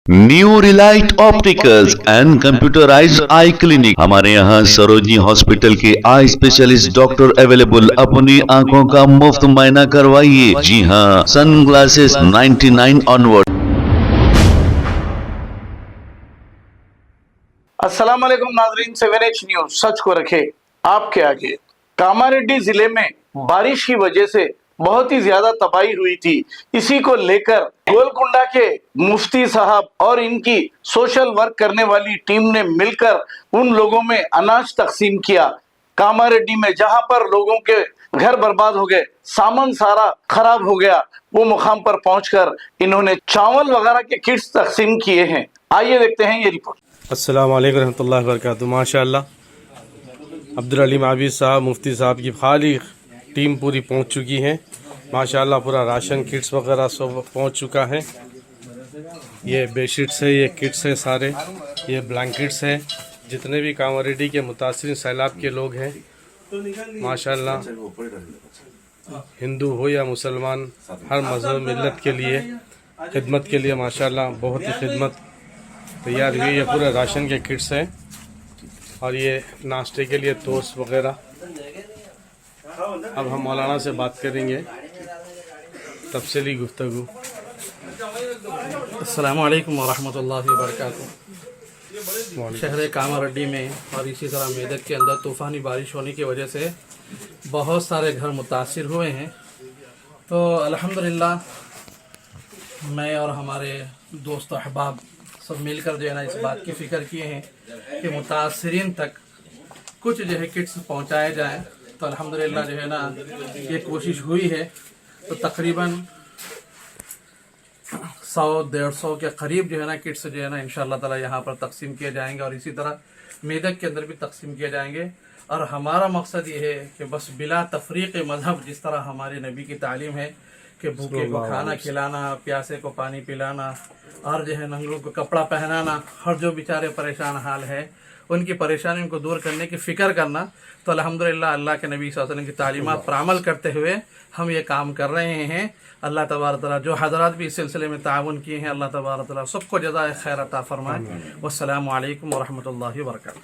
New Relight opticals and computerised I clinic. हमारे यहाँ Sarojini hospital के आई स्पेशलिस्ट डॉक्टर अवेलेबल। अपनी आंखों का मुफ्त मुआयना करवाइए। जी हाँ, सन ग्लासेस 99 ऑनवर्ड। अस्सलाम वालेकुम नाजरीन, 7H न्यूज सच को रखे आपके आगे। कामारेड्डी जिले में बारिश की वजह से बहुत ही ज्यादा तबाही हुई थी। इसी को लेकर गोलकुंडा के मुफ्ती साहब और इनकी सोशल वर्क करने वाली टीम ने मिलकर उन लोगों में अनाज तकसीम किया। कामारेड्डी में जहां पर लोगों के घर बर्बाद हो गए, सामान सारा खराब हो गया, वो मुकाम पर पहुंचकर इन्होंने चावल वगैरह के किट्स तकसीम किए हैं। आइए देखते हैं ये रिपोर्ट। अस्सलाम वालेकुम रहमतुल्लाहि व बरकातुहू। माशाअल्लाह अब्दुल अलीम आबिद साहब, मुफ्ती साहब की खाली टीम पूरी पहुंच चुकी है। माशाअल्लाह पूरा राशन किट्स वगैरह सब पहुंच चुका है। ये बेडशीट्स है, ये किट्स है सारे, ये ब्लैंकेट्स है। जितने भी कामारेड्डी के मुतासिर सैलाब के लोग हैं, माशाअल्लाह हिंदू हो या मुसलमान, हर मज़हब मिल्लत के लिए खिदमत के लिए माशाअल्लाह बहुत ही खिदमत तैयार हुई। ये पूरे राशन के किट्स हैं और ये नाश्ते के लिए टोस्ट वगैरह। अब हम मौलाना से बात करेंगे, तफसीली गुफ्तगू। अस्सलामु अलैकुम वरहमतुल्लाहि वबरकातुहू। शहर कामारेड्डी में और इसी तरह मेदक के अंदर तूफ़ानी बारिश होने की वजह से बहुत सारे घर मुतासिर हुए हैं। तो अल्हम्दुलिल्लाह मैं और हमारे दोस्त अहबाब सब मिलकर जो है ना इस बात की फ़िक्र किए हैं कि मुतासिरीन तक कुछ जो है किट्स पहुंचाए जाएं। तो अल्हम्दुलिल्लाह जो है ना ये कोशिश हुई है। तो तकरीबन 100-150 के करीब जो है ना किट्स जो है ना इंशाअल्लाह ताला यहाँ पर तकसीम किए जाएंगे और इसी तरह मेदक के अंदर भी तकसीम किए जाएंगे। और हमारा मकसद ये है कि बस बिला तफरीक़ मज़हब, जिस तरह हमारे नबी की तालीम है कि भूखे को खाना खिलाना, प्यासे को पानी पिलाना और जो है नंगों को कपड़ा पहनाना, हर जो बेचारे परेशान हाल है उनकी परेशानियों को दूर करने की फ़िक्र करना। तो अल्हम्दुलिल्लाह अल्लाह के नबी सल्लल्लाहु अलैहि वसल्लम की तालीमात पर अमल करते हुए हम ये काम कर रहे हैं। अल्लाह तबारक तआला जो हज़रात भी इस सिलसिले में ताउन किए हैं, अल्लाह तबारक तआला सबको जज़ाए खैर अता फरमाए। वस्सलामु अलैकुम वरहमतुल्लाहि वबरकातुहू।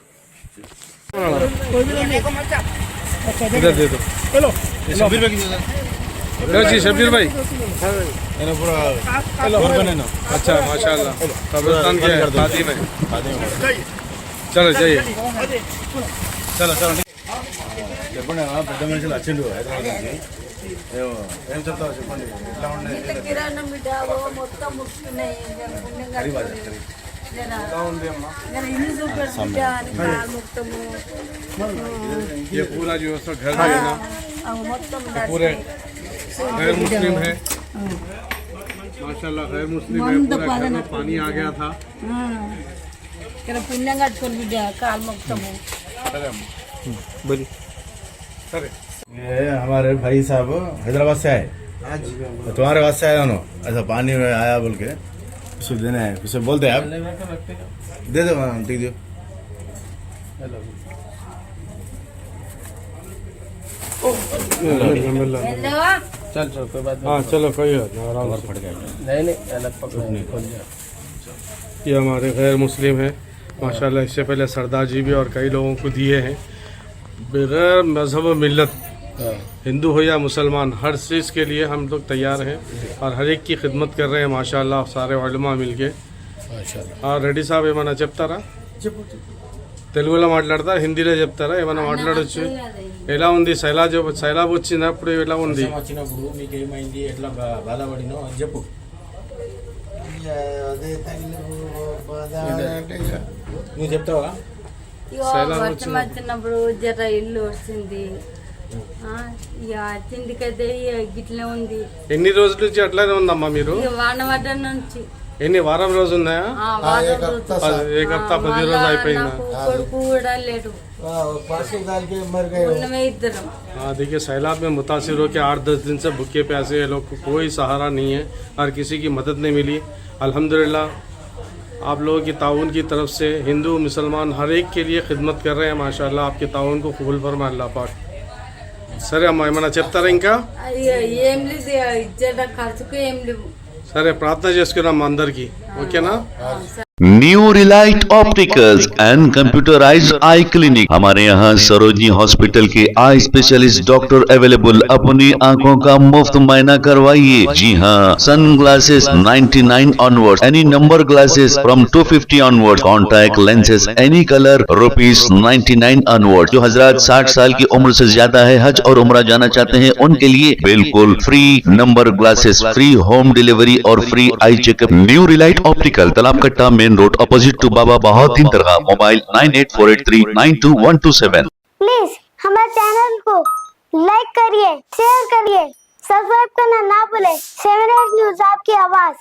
इधर दे दो। चलो जी शब्बीर भाई, अच्छा माशाअल्लाह कब्रिस्तान के खादिम है। चलो जाइए, చలో చెప్పండి పెద్ద మనుషులు వచ్చిండు హైదరాబాద్ నుంచి ఏం చెప్తావు చెప్పండి ఎట్లా ఉన్నాయి కిరాణా మిఠాయి మొత్తం ముట్టుకున్నాయి ये पूरा जो है घर में है ना पूरे गैर मुस्लिम है माशाल्लाह, गैर मुस्लिम है। पूरा घर में पानी आ गया था। పుణ్యం కట్టుకొని బిడ్డ కాలు మొత్తము बोलिए सर। ये हमारे भाई साहब हैदराबाद से आए, तो तुम्हारे पास से आया उन्होंने, ऐसा पानी में आया बोल के उसको देना है, उसे बोलते हैं आप दे दो, ठीक दो। चल चल कोई बात नहीं। हाँ चलो कोई बात नहीं, आराम से फट गया। ये हमारे गैर मुस्लिम है माशाल्लाह। इससे पहले सरदार जी भी और कई लोगों को दिए हैं। बगैर मज़हब मिल्लत, हिंदू हो या मुसलमान, हर चीज़ के लिए हम लोग तैयार हैं और हर एक की खिदमत कर रहे हैं माशाल्लाह सारे उलमा मिल के। और రెడ్డి సాబ్ ఏమైనా చెప్తారా? తెలుగులో మాట్లాడతారా, హిందీలో చెప్తారా? ఏమైనా మాట్లాడొచ్చు. ఎలా ఉంది సైలాబ్ వచ్చినప్పుడు ఎలా ఉంది? వచ్చినప్పుడు మీకు ఏమైంది, ఎట్లా బాధపడినో అని చెప్పు. నువ్వు చెప్తావా? వర్షం వచ్చినప్పుడు జర ఇల్లు వచ్చింది, ఇక తిండికైతే గిట్లే ఉంది. ఎన్ని రోజుల నుంచి అట్లానే ఉందమ్మా మీరు? వాన పడ్డ నుంచి ఎన్ని వారం రోజు ఉన్నాయా? एक हफ्ता 10 రోజు అయిపోయిందా? కొడుకు కూడా లేడు, ఉన్నమే ఇద్దరం। देखिए सैलाब में मुतासिर हो के 8-10 दिन से भूखे प्यासे लोग को कोई सहारा नहीं है और किसी की मदद नहीं मिली। अल्हम्दुलिल्लाह आप लोगों की ताउन की तरफ से हिंदू मुसलमान हर एक के लिए खिदमत कर रहे हैं माशाल्लाह। आपके ताउन को कबूल फरमाए अल्लाह पाक। సరే అమ్మా ఏమైనా చెప్తారా ఇంకా? ఏం లేదు, ఇచ్చేట ఖర్చుకు ఏం లేవు। సరే ప్రార్థన చేసుకున్నాం అందరికీ। ओके ना? New Relight opticals and computerised I clinic. हमारे यहाँ सरोजनी हॉस्पिटल के आई स्पेशलिस्ट डॉक्टर अवेलेबल। अपनी आंखों का मुफ्त मुआयना करवाइए। जी हाँ, sunglasses 99 onward, any number glasses from 250 onward, contact lenses any colour ₹99 onward. जो हजरात 60 साल की उम्र से ज्यादा है, हज और उम्रा जाना चाहते हैं, उनके लिए बिल्कुल free number glasses, free home delivery और free eye checkup. New Relight optical, Talab Katta, main road, opposite to Baba Bahauddin दरगाह। मोबाइल 9848392127। प्लीज हमारे चैनल को लाइक करिए, शेयर करिए, सब्सक्राइब करना ना भूले। 7 न्यूज़ आपकी आवाज।